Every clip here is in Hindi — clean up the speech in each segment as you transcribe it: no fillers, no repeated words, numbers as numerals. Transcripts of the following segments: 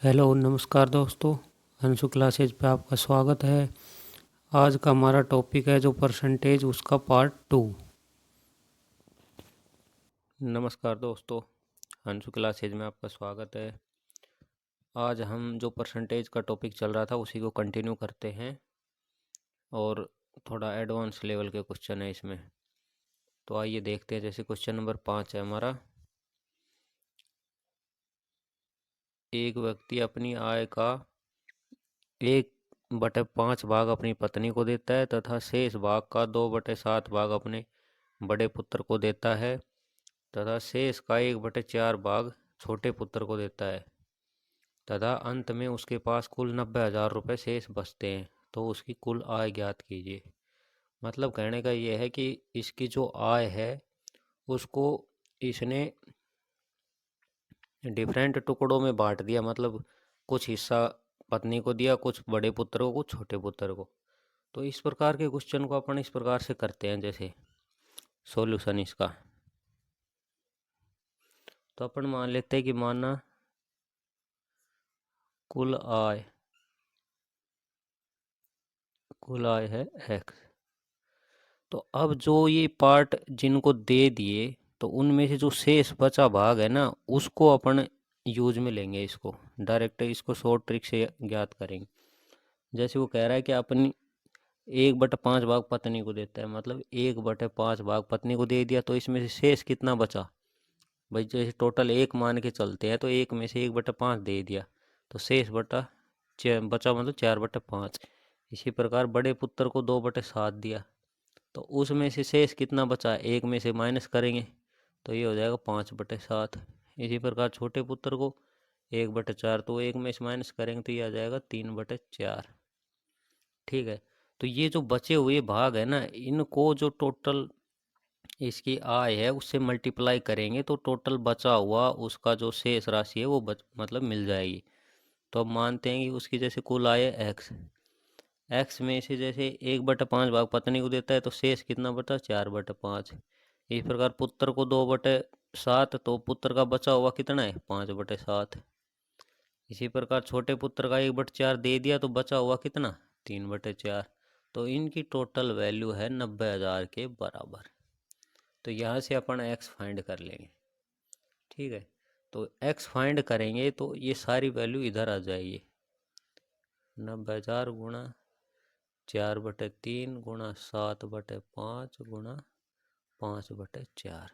हेलो नमस्कार दोस्तों। अंशु क्लासेज पे आपका स्वागत है। आज का हमारा टॉपिक है जो परसेंटेज, उसका पार्ट 2। नमस्कार दोस्तों, अंशु क्लासेज में आपका स्वागत है। आज हम जो परसेंटेज का टॉपिक चल रहा था उसी को कंटिन्यू करते हैं और थोड़ा एडवांस लेवल के क्वेश्चन है इसमें। तो आइए देखते हैं। जैसे क्वेश्चन नंबर 5 है हमारा। एक व्यक्ति अपनी आय का 1/5 भाग अपनी पत्नी को देता है तथा शेष भाग का 2/7 भाग अपने बड़े पुत्र को देता है तथा शेष का 1/4 भाग छोटे पुत्र को देता है तथा अंत में उसके पास कुल 90,000 रुपये शेष बचते हैं, तो उसकी कुल आय ज्ञात कीजिए। मतलब कहने का यह है कि इसकी जो आय है उसको इसने डिफरेंट टुकड़ों में बांट दिया। मतलब कुछ हिस्सा पत्नी को दिया, कुछ बड़े पुत्र को, कुछ छोटे पुत्र को। तो इस प्रकार के क्वेश्चन को अपन इस प्रकार से करते हैं। जैसे सॉल्यूशन इसका, तो अपन मान लेते हैं कि माना कुल आय है x। तो अब जो ये पार्ट जिनको दे दिए, तो उनमें से जो शेष बचा भाग है ना, उसको अपन यूज में लेंगे। इसको डायरेक्ट इसको शॉर्ट ट्रिक से ज्ञात करेंगे। जैसे वो कह रहा है कि अपनी 1/5 भाग पत्नी को देता है, मतलब 1/5 भाग पत्नी को दे दिया, तो इसमें से शेष कितना बचा भाई। जैसे टोटल 1 मान के चलते हैं, तो 1 में से 1/5 दे दिया, तो शेष बचा मतलब 4/5। इसी प्रकार बड़े पुत्र को 2/7 दिया, तो उसमें से शेष कितना बचा, 1 में से माइनस करेंगे, तो ये हो जाएगा 5/7। इसी प्रकार छोटे पुत्र को 1/4, तो 1 में से माइनस करेंगे तो ये आ जाएगा 3/4। ठीक है। तो ये जो बचे हुए भाग है ना, इनको जो टोटल इसकी आय है उससे मल्टीप्लाई करेंगे, तो टोटल बचा हुआ उसका जो शेष राशि है वो मतलब मिल जाएगी। तो अब मानते हैं कि उसकी जैसे कुल आय है एक्स में से जैसे 1/5 भाग पत्नी को देता है, तो शेष कितना बचा, 4/5। इस प्रकार पुत्र को 2/7, तो पुत्र का बचा हुआ कितना है, 5/7। इसी प्रकार छोटे पुत्र का 1/4 दे दिया, तो बचा हुआ कितना, 3/4। तो इनकी टोटल वैल्यू है 90,000 के बराबर। तो यहाँ से अपन एक्स फाइंड कर लेंगे। ठीक है। तो एक्स फाइंड करेंगे तो ये सारी वैल्यू इधर आ जाएगी। 90,000 गुणा 4/3 गुणा 7/5 गुणा 5/4।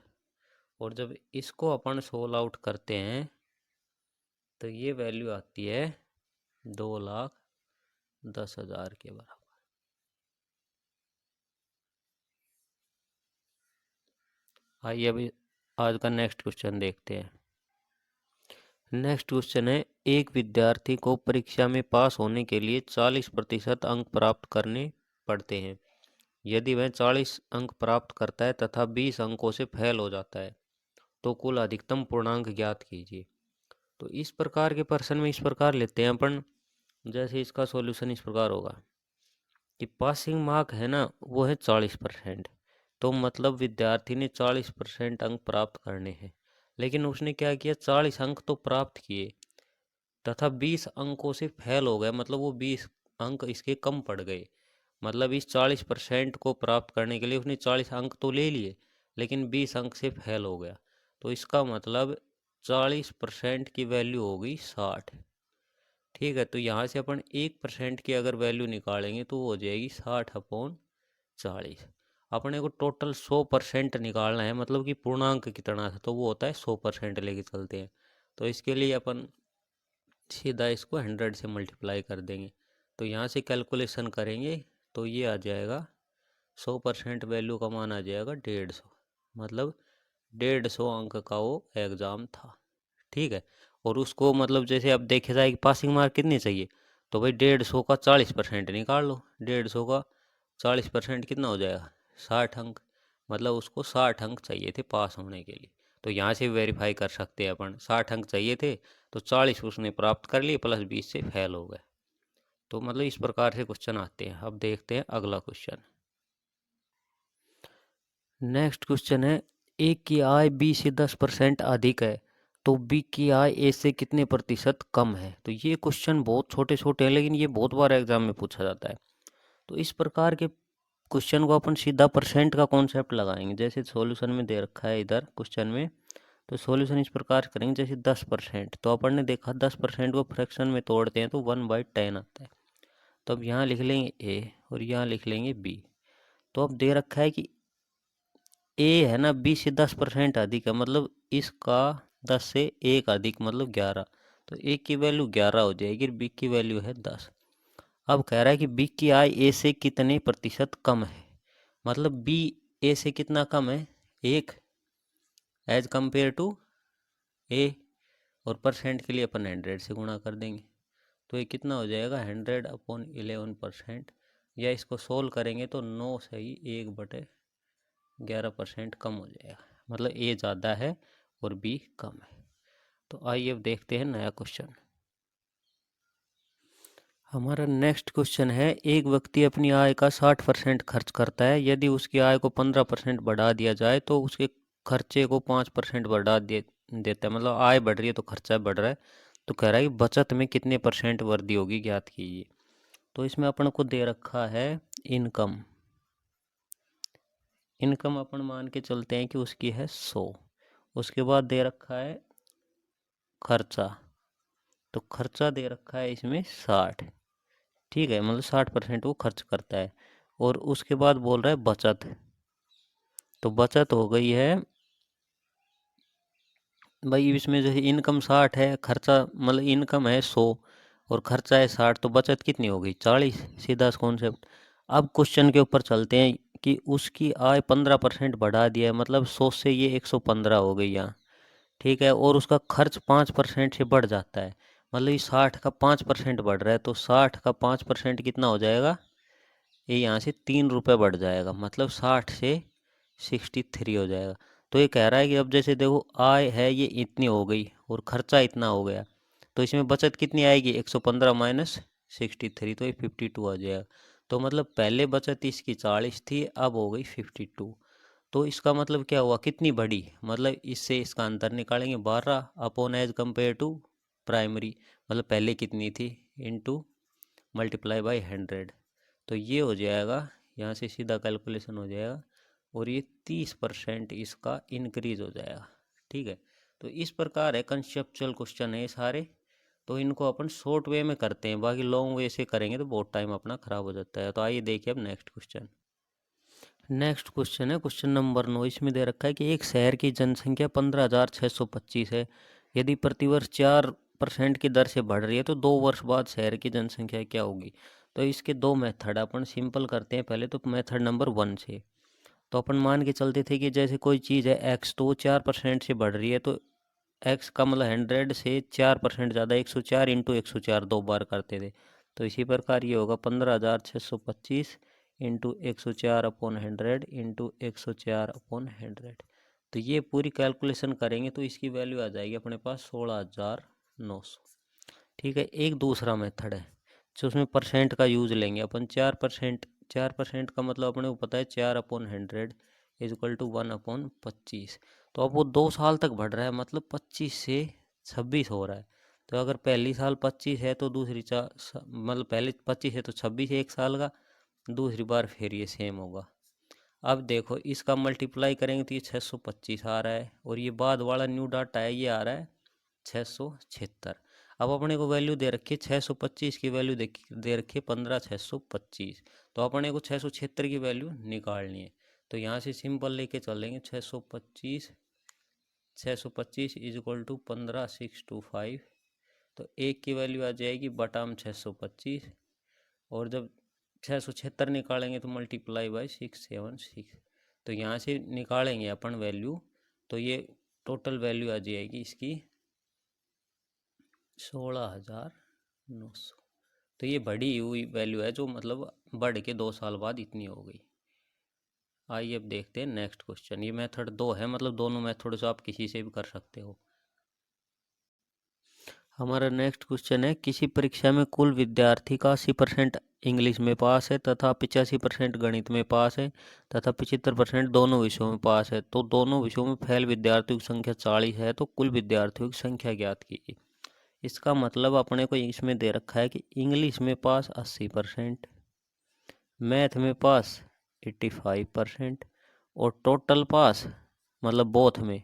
और जब इसको अपन सोल्व आउट करते हैं तो ये वैल्यू आती है 2,10,000 के बराबर। आइए अभी आज का नेक्स्ट क्वेश्चन देखते हैं। नेक्स्ट क्वेश्चन है, एक विद्यार्थी को परीक्षा में पास होने के लिए 40% अंक प्राप्त करने पड़ते हैं। यदि वह 40 अंक प्राप्त करता है तथा 20 अंकों से फेल हो जाता है, तो कुल अधिकतम पूर्णांक ज्ञात कीजिए। तो इस प्रकार के प्रश्न में इस प्रकार लेते हैं अपन। जैसे इसका सॉल्यूशन इस प्रकार होगा कि पासिंग मार्क है ना, वो है 40%। तो मतलब विद्यार्थी ने 40% अंक प्राप्त करने हैं, लेकिन उसने क्या किया, 40 अंक तो प्राप्त किए तथा 20 अंकों से फेल हो गए, मतलब वो 20 अंक इसके कम पड़ गए। मतलब इस 40% को प्राप्त करने के लिए उसने 40 अंक तो ले लिए, लेकिन 20 अंक से फेल हो गया। तो इसका मतलब 40% की वैल्यू होगी 60। ठीक है। तो यहाँ से अपन 1% की अगर वैल्यू निकालेंगे तो वो हो जाएगी 60/40। अपने को टोटल 100% निकालना है, मतलब कि पूर्णांक कितना था, तो वो होता है 100% लेके चलते हैं। तो इसके लिए अपन सीधा इसको 100 से मल्टीप्लाई कर देंगे। तो यहाँ से कैलकुलेशन करेंगे तो ये आ जाएगा 100% वैल्यू का मान आ जाएगा 150। मतलब 150 अंक का वो एग्ज़ाम था। ठीक है। और उसको मतलब जैसे अब देखे जाए कि पासिंग मार्क कितनी चाहिए, तो भाई 150 का 40% निकाल लो। 150 का 40% कितना हो जाएगा, 60 अंक। मतलब उसको 60 अंक चाहिए थे पास होने के लिए। तो यहाँ से वेरीफाई कर सकते हैं अपन, 60 अंक चाहिए थे तो 40 उसने प्राप्त कर लिए, प्लस 20 से फेल हो गए। तो मतलब इस प्रकार से क्वेश्चन आते हैं। अब देखते हैं अगला क्वेश्चन। नेक्स्ट क्वेश्चन है, एक की आय 20 से 10% अधिक है, तो बी की आय ए से कितने प्रतिशत कम है। तो ये क्वेश्चन बहुत छोटे छोटे हैं, लेकिन ये बहुत बार एग्जाम में पूछा जाता है। तो इस प्रकार के क्वेश्चन को अपन सीधा परसेंट का कॉन्सेप्ट लगाएंगे। जैसे सॉल्यूशन में दे रखा है इधर क्वेश्चन में, तो सॉल्यूशन इस प्रकार करेंगे जैसे 10%। तो अपन ने देखा 10% को फ्रैक्शन में तोड़ते हैं तो 1/10 आता है। तो अब यहाँ लिख लेंगे ए और यहाँ लिख लेंगे बी। तो अब दे रखा है कि ए है ना, बी से 10% अधिक है, मतलब इसका 10 से 1 अधिक मतलब 11। तो ए की वैल्यू 11 हो जाएगी, बी की वैल्यू है 10। अब कह रहा है कि बी की आय ए से कितने प्रतिशत कम है, मतलब बी ए से कितना कम है, 1 एज कंपेयर टू ए, और परसेंट के लिए अपन 100 से गुणा कर देंगे। तो ये कितना हो जाएगा 100/11%, या इसको सोल्व करेंगे तो 9 से ही 1/11% कम हो जाएगा, मतलब ए ज़्यादा है और बी कम है। तो आइए अब देखते हैं नया क्वेश्चन। हमारा नेक्स्ट क्वेश्चन है, एक व्यक्ति अपनी आय का 60% खर्च करता है। यदि उसकी आय को 15% बढ़ा दिया जाए तो उसके खर्चे को 5% बढ़ा देता है, मतलब आय बढ़ रही है तो खर्चा बढ़ रहा है। तो कह रहा है कि बचत में कितने परसेंट वृद्धि होगी, ज्ञात कीजिए। तो इसमें अपन को दे रखा है इनकम। इनकम अपन मान के चलते हैं कि उसकी है 100। उसके बाद दे रखा है खर्चा, तो खर्चा दे रखा है इसमें 60। ठीक है, मतलब 60% वो खर्च करता है। और उसके बाद बोल रहा है बचत, तो बचत हो गई है भाई, इसमें जो है इनकम 60 है, खर्चा मतलब इनकम है 100 और खर्चा है 60, तो बचत कितनी हो गई 40। सीधा कॉन्सेप्ट। अब क्वेश्चन के ऊपर चलते हैं कि उसकी आय 15% बढ़ा दिया है, मतलब 100 से ये 115 हो गई यहाँ। ठीक है, और उसका खर्च 5% से बढ़ जाता है, मतलब ये 60 का 5% बढ़ रहा है, तो 60 का 5% कितना हो जाएगा, ये यहाँ से 3 रुपये बढ़ जाएगा, मतलब 60 से 63 हो जाएगा। तो ये कह रहा है कि अब जैसे देखो आय है ये इतनी हो गई और खर्चा इतना हो गया, तो इसमें बचत कितनी आएगी 115 माइनस 63, तो ये 52 आ जाएगा। तो मतलब पहले बचत इसकी 40 थी, अब हो गई 52। तो इसका मतलब क्या हुआ, कितनी बढ़ी, मतलब इससे इसका अंतर निकालेंगे 12 upon as compare to primary, मतलब पहले कितनी थी इनटू मल्टीप्लाई बाय 100। तो ये हो जाएगा, यहाँ से सीधा कैलकुलेशन हो जाएगा, और ये 30% इसका इंक्रीज हो जाएगा। ठीक है, तो इस प्रकार है, कंसेप्चुअल क्वेश्चन है ये सारे। तो इनको अपन शॉर्ट वे में करते हैं, बाकी लॉन्ग वे से करेंगे तो बहुत टाइम अपना खराब हो जाता है। तो आइए देखिए अब नेक्स्ट क्वेश्चन। नेक्स्ट क्वेश्चन है क्वेश्चन नंबर 9। इसमें दे रखा है कि एक शहर की जनसंख्या 15,625 है। यदि प्रतिवर्ष 4% की दर से बढ़ रही है तो 2 वर्ष बाद शहर की जनसंख्या क्या होगी। तो इसके दो मेथड अपन सिंपल करते हैं। पहले तो मेथड नंबर 1 से, तो अपन मान के चलते थे कि जैसे कोई चीज़ है एक्स, तो 4% से बढ़ रही है, तो एक्स का मतलब 100 से 4% ज़्यादा 104 इंटू 104 2 बार करते थे। तो इसी प्रकार ये होगा 15,625 इंटू 104/100 इंटू 104/100। तो ये पूरी कैलकुलेशन करेंगे तो इसकी वैल्यू आ जाएगी अपने पास 16,900। ठीक है, एक दूसरा मेथड है जो उसमें परसेंट का यूज लेंगे अपन। 4%, 4% का मतलब अपने को पता है 4/100 इज इक्वल टू 1/25। तो अब वो 2 साल तक बढ़ रहा है, मतलब 25 से 26 हो रहा है। तो अगर पहली साल 25 है तो दूसरी मतलब पहले 25 है तो 26 है 1 साल का, दूसरी बार फिर ये सेम होगा। अब देखो इसका मल्टीप्लाई करेंगे तो ये 625 आ रहा है, और ये बाद वाला न्यू डाटा है ये आ रहा है 676। अब अपने को वैल्यू दे रखी है 625 की वैल्यू दे रखी है 15,625। तो अपने को 676 की वैल्यू निकालनी है। तो यहाँ से सिंपल लेके चलेंगे 625 इज इक्वल टू 15,625। तो एक की वैल्यू आ जाएगी बटा में 625, और जब 676 निकालेंगे तो मल्टीप्लाई बाय 676। तो यहाँ से निकालेंगे अपन वैल्यू, तो ये टोटल वैल्यू आ जाएगी इसकी 16,900। तो ये बढ़ी हुई वैल्यू है, जो मतलब बढ़ के 2 साल बाद इतनी हो गई। आइए अब देखते हैं नेक्स्ट क्वेश्चन। ये मेथड 2 है, मतलब दोनों मेथड से आप किसी से भी कर सकते हो। हमारा नेक्स्ट क्वेश्चन है, किसी परीक्षा में कुल विद्यार्थी का 80% इंग्लिश में पास है तथा 85% गणित में पास है तथा 75% दोनों विषयों में पास है। तो दोनों विषयों में फेल विद्यार्थियों की संख्या 40 है, तो कुल विद्यार्थियों की संख्या ज्ञात कीजिए। इसका मतलब अपने को इसमें दे रखा है कि इंग्लिश में पास 80%, मैथ में पास 85% और टोटल पास मतलब बोथ में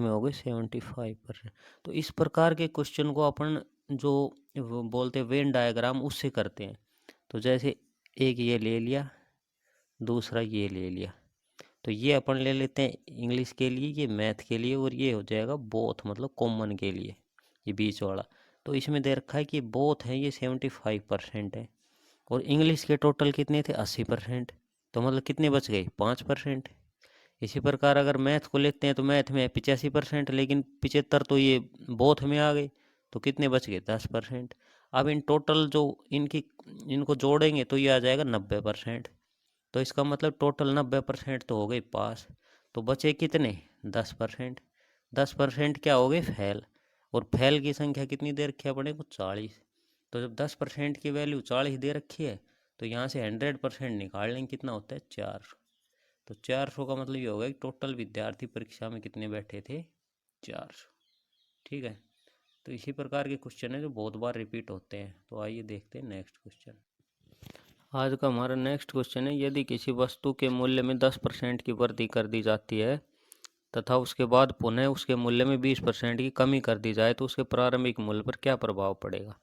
हो गए 75%। तो इस प्रकार के क्वेश्चन को अपन जो बोलते हैं वेन डायग्राम, उससे करते हैं। तो जैसे एक ये ले लिया, दूसरा ये ले लिया, तो ये अपन ले लेते हैं इंग्लिश के लिए, ये मैथ के लिए, और ये हो जाएगा बोथ मतलब कॉमन के लिए, ये बीच वाला। तो इसमें दे रखा है कि बोथ है ये 75% है, और इंग्लिश के टोटल कितने थे 80%। तो मतलब कितने बच गए 5%। इसी प्रकार अगर मैथ को लेते हैं तो मैथ में है 85%, लेकिन 75 तो ये बोथ में आ गए, तो कितने बच गए 10%। अब इन टोटल जो इनको जोड़ेंगे तो ये आ जाएगा 90%। तो इसका मतलब टोटल 90% तो हो गए पास, तो बचे कितने 10%। 10% क्या हो गए फेल, और फेल की संख्या कितनी दे रखी है अपने को 40। तो जब 10% की वैल्यू 40 दे रखी है, तो यहाँ से 100% निकाल लेंगे, कितना होता है 400। तो 400 का मतलब ये होगा कि टोटल विद्यार्थी परीक्षा में कितने बैठे थे 400। ठीक है, तो इसी प्रकार के क्वेश्चन है जो बहुत बार रिपीट होते हैं। तो आइए देखते हैं नेक्स्ट क्वेश्चन। आज का हमारा नेक्स्ट क्वेश्चन है, यदि किसी वस्तु के मूल्य में 10% की वृद्धि कर दी जाती है तथा उसके बाद पुनः उसके मूल्य में 20% की कमी कर दी जाए तो उसके प्रारंभिक मूल्य पर क्या प्रभाव पड़ेगा।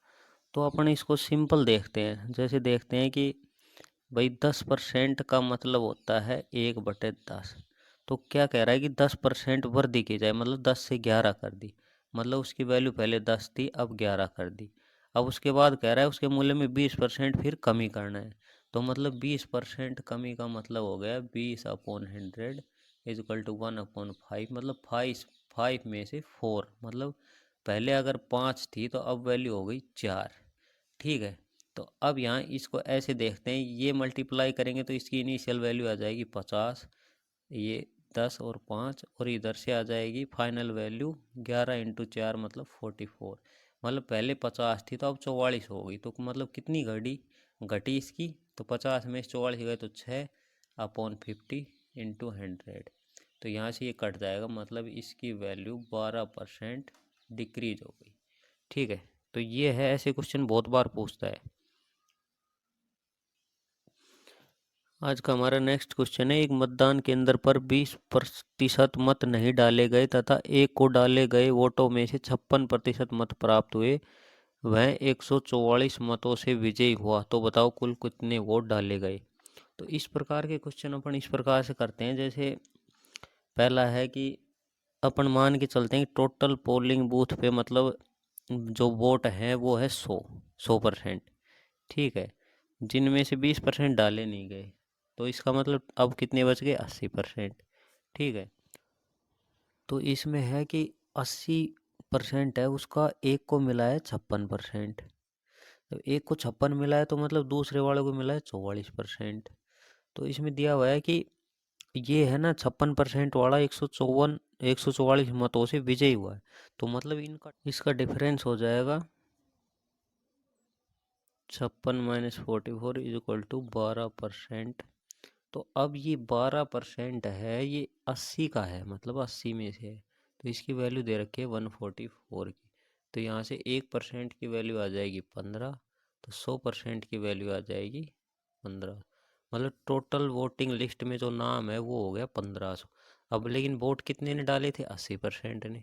तो अपन इसको सिंपल देखते हैं। जैसे देखते हैं कि भाई 10% का मतलब होता है 1/10। तो क्या कह रहा है कि 10% वृद्धि की जाए, मतलब 10 से 11 कर दी, मतलब उसकी वैल्यू पहले 10 थी अब 11 कर दी। अब उसके बाद कह रहा है उसके मूल्य में 20% फिर कमी करना है। तो मतलब 20% कमी का मतलब हो गया 20/100 इजकल टू 1/5, मतलब 5 में से 4, मतलब पहले अगर 5 थी तो अब वैल्यू हो गई 4। ठीक है, तो अब यहाँ इसको ऐसे देखते हैं, ये मल्टीप्लाई करेंगे तो इसकी इनिशियल वैल्यू आ जाएगी 50, ये 10 और 5, और इधर से आ जाएगी फाइनल वैल्यू 11 × 4 मतलब 44। मतलब पहले 50 थी तो अब 44 हो गई, तो मतलब कितनी घटी इसकी, तो 50 में 44 गए तो 6/50 × 100। तो यहाँ से ये कट जाएगा, मतलब इसकी वैल्यू 12% डिक्रीज हो गई। ठीक है, तो ये है, ऐसे क्वेश्चन बहुत बार पूछता है। आज का हमारा नेक्स्ट क्वेश्चन है, एक मतदान केंद्र पर 20% मत नहीं डाले गए तथा एक को डाले गए वोटों में से 56% मत प्राप्त हुए, वह 144 मतों से विजयी हुआ, तो बताओ कुल कितने वोट डाले गए। तो इस प्रकार के क्वेश्चन अपन इस प्रकार से करते हैं। जैसे पहला है कि अपन मान के चलते हैं कि टोटल पोलिंग बूथ पे मतलब जो वोट है वो है 100%। ठीक है, जिनमें से 20% डाले नहीं गए, तो इसका मतलब अब कितने बच गए 80%। ठीक है, तो इसमें है कि 80% है उसका एक को मिला है 56%। तो एक को 56 मिला है तो मतलब दूसरे वाले को मिला है 44%। तो इसमें दिया हुआ है कि ये है ना 56% वाला 144 मतों से विजयी हुआ है, तो मतलब इनका इसका डिफरेंस हो जाएगा 56 - 44 = 12%। तो अब ये 12% है, ये 80 का है, मतलब 80 में से है, तो इसकी वैल्यू दे रखी है 144 की। तो यहाँ से 1% की वैल्यू आ जाएगी 15, तो 100% की वैल्यू आ जाएगी 15। मतलब टोटल वोटिंग लिस्ट में जो नाम है वो हो गया 1500। अब लेकिन वोट कितने ने डाले थे 80% ने,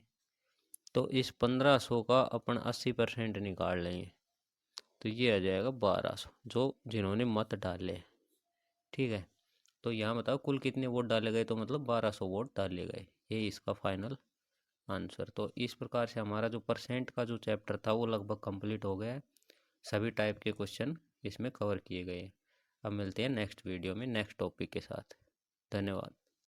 तो इस 1500 का अपन 80% निकाल लेंगे, तो ये आ जाएगा 1200 जो जिन्होंने मत डाले। ठीक है, तो यहाँ बताओ कुल कितने वोट डाले गए, तो मतलब 1200 वोट डाले गए, ये इसका फाइनल आंसर। तो इस प्रकार से हमारा जो परसेंट का जो चैप्टर था वो लगभग कंप्लीट हो गया है। सभी टाइप के क्वेश्चन इसमें कवर किए गए हैं। अब मिलते हैं नेक्स्ट वीडियो में नेक्स्ट टॉपिक के साथ। धन्यवाद।